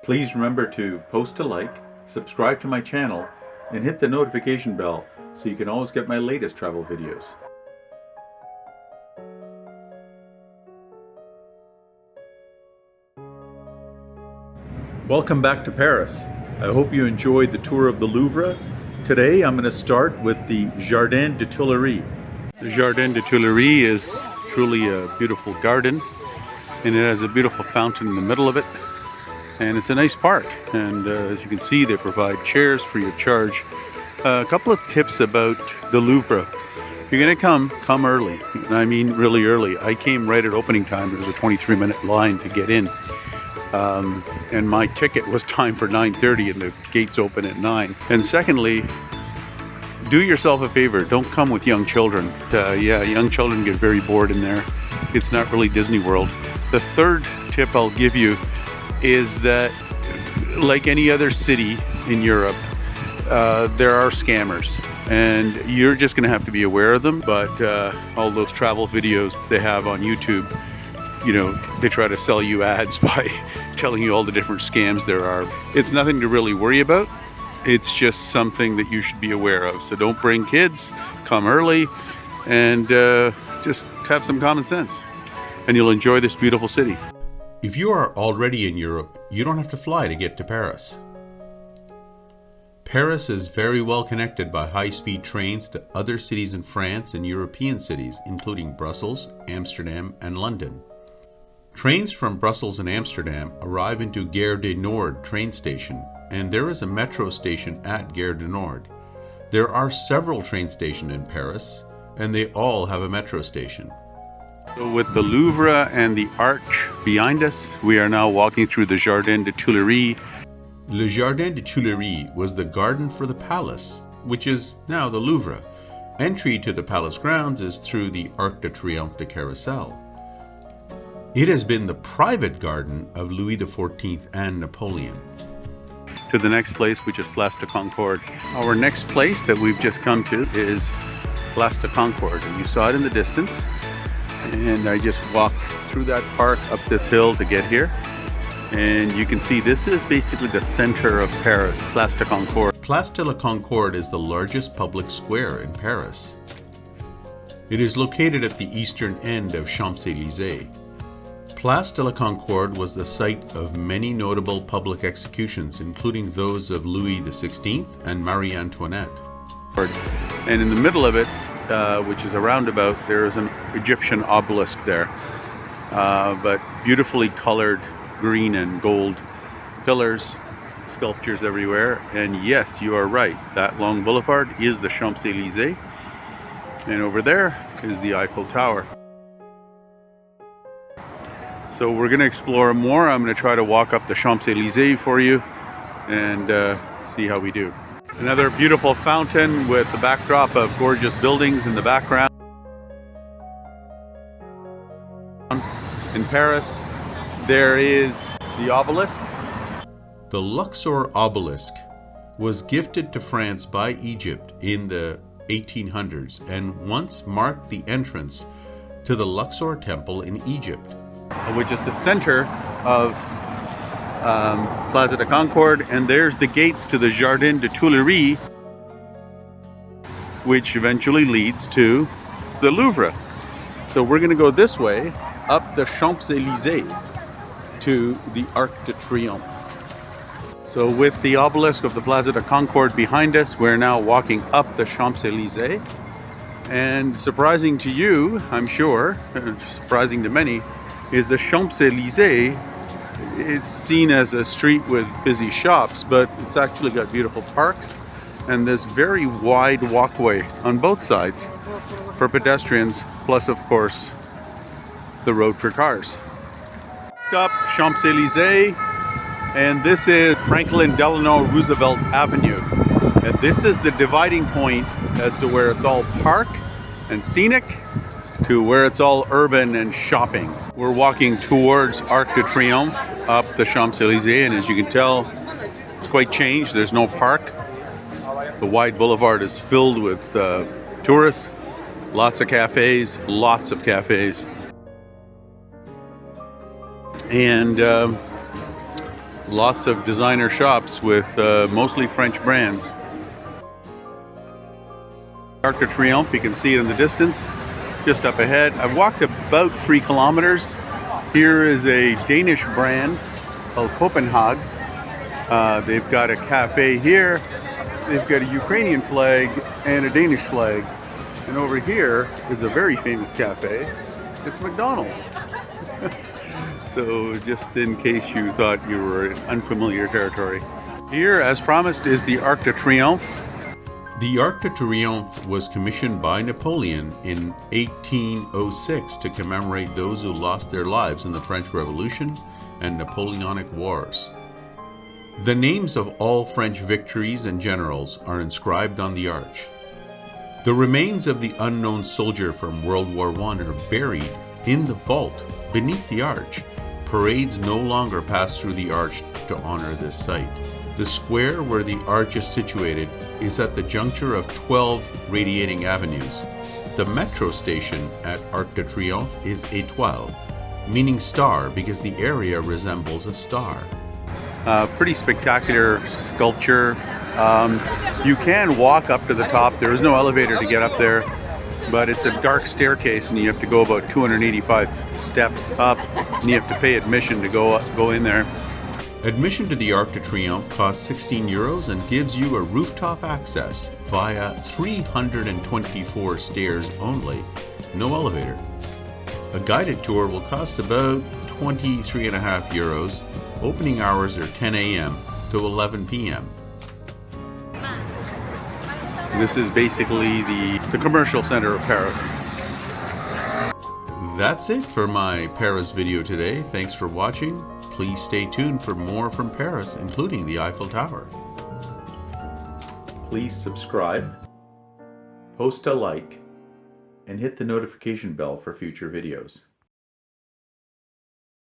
Please remember to post a like, subscribe to my channel, and hit the notification bell so you can always get my latest travel videos. Welcome back to Paris. I hope you enjoyed the tour of the Louvre. Today I'm going to start with the Jardin des Tuileries. The Jardin des Tuileries is truly a beautiful garden, and it has a beautiful fountain in the middle of it. And it's a nice park, and as you can see, they provide chairs free of charge. A couple of tips about the Louvre. If you're going to come early, and I mean really early. I came right at opening time. There was a 23-minute line to get in. And my ticket was timed for 9:30 and the gates open at 9. And secondly, do yourself a favor, don't come with young children. Young children get very bored in there. It's not really Disney World. The third tip I'll give you is that, like any other city in Europe, there are scammers, and you're just going to have to be aware of them. But all those travel videos they have on YouTube, you know, they try to sell you ads by telling you all the different scams there are. It's nothing to really worry about. It's just something that you should be aware of. So don't bring kids, come early, and just have some common sense, and you'll enjoy this beautiful city. If you are already in Europe, you don't have to fly to get to Paris. Paris is very well connected by high-speed trains to other cities in France and European cities, including Brussels, Amsterdam, and London. Trains from Brussels and Amsterdam arrive into Gare du Nord train station, and there is a metro station at Gare du Nord. There are several train stations in Paris, and they all have a metro station. So with the Louvre and the arch behind us, we are now walking through the Jardin des Tuileries. Le Jardin des Tuileries was the garden for the palace, which is now the Louvre. Entry to the palace grounds is through the Arc de Triomphe de Carrousel. It has been the private garden of Louis XIV and Napoleon. To the next place, which is Place de Concorde. Our next place that we've just come to is Place de Concorde, and you saw it in the distance. And I just walked through that park up this hill to get here. And you can see this is basically the center of Paris, Place de Concorde. Place de la Concorde is the largest public square in Paris. It is located at the eastern end of Champs-Élysées. Place de la Concorde was the site of many notable public executions, including those of Louis XVI and Marie Antoinette. And in the middle of it, which is a roundabout, there is an Egyptian obelisk there. But beautifully colored green and gold pillars, sculptures everywhere. And yes, you are right, that long boulevard is the Champs-Élysées. And over there is the Eiffel Tower. So we're going to explore more. I'm going to try to walk up the Champs-Élysées for you and see how we do. Another beautiful fountain with the backdrop of gorgeous buildings in the background. In Paris, there is the obelisk. The Luxor obelisk was gifted to France by Egypt in the 1800s and once marked the entrance to the Luxor temple in Egypt, which is the center of Place de Concorde, and there's the gates to the Jardin des Tuileries, which eventually leads to the Louvre. So we're going to go this way, up the Champs-Élysées to the Arc de Triomphe. So with the obelisk of the Place de Concorde behind us, we're now walking up the Champs-Élysées. And surprising to you, I'm sure, surprising to many, is the Champs-Élysées. It's seen as a street with busy shops, but it's actually got beautiful parks and this very wide walkway on both sides for pedestrians, plus of course the road for cars. Up Champs-Élysées, and this is Franklin Delano Roosevelt Avenue. And this is the dividing point as to where it's all park and scenic to where it's all urban and shopping. We're walking towards Arc de Triomphe up the Champs-Élysées, and as you can tell, it's quite changed. There's no park. The wide boulevard is filled with tourists, lots of cafes. And Lots of designer shops with mostly French brands. Arc de Triomphe, you can see it in the distance, just up ahead. I've walked about 3 kilometers. Here is a Danish brand called Copenhagen. They've got a cafe here. They've got a Ukrainian flag and a Danish flag. And over here is a very famous cafe. It's McDonald's. So just in case you thought you were in unfamiliar territory. Here, as promised, is the Arc de Triomphe. The Arc de Triomphe was commissioned by Napoleon in 1806 to commemorate those who lost their lives in the French Revolution and Napoleonic Wars. The names of all French victories and generals are inscribed on the arch. The remains of the unknown soldier from World War I are buried in the vault beneath the arch. Parades no longer pass through the arch to honor this site. The square where the arch is situated is at the juncture of 12 radiating avenues. The metro station at Arc de Triomphe is étoile, meaning star because the area resembles a star. Pretty spectacular sculpture. You can walk up to the top. There is no elevator to get up there, but it's a dark staircase and you have to go about 285 steps up and you have to pay admission to go in there. Admission to the Arc de Triomphe costs 16 euros and gives you a rooftop access via 324 stairs only, no elevator. A guided tour will cost about 23.5 euros. Opening hours are 10 a.m. to 11 p.m. This is basically the commercial center of Paris. That's it for my Paris video today. Thanks for watching. Please stay tuned for more from Paris, including the Eiffel Tower. Please subscribe, post a like, and hit the notification bell for future videos.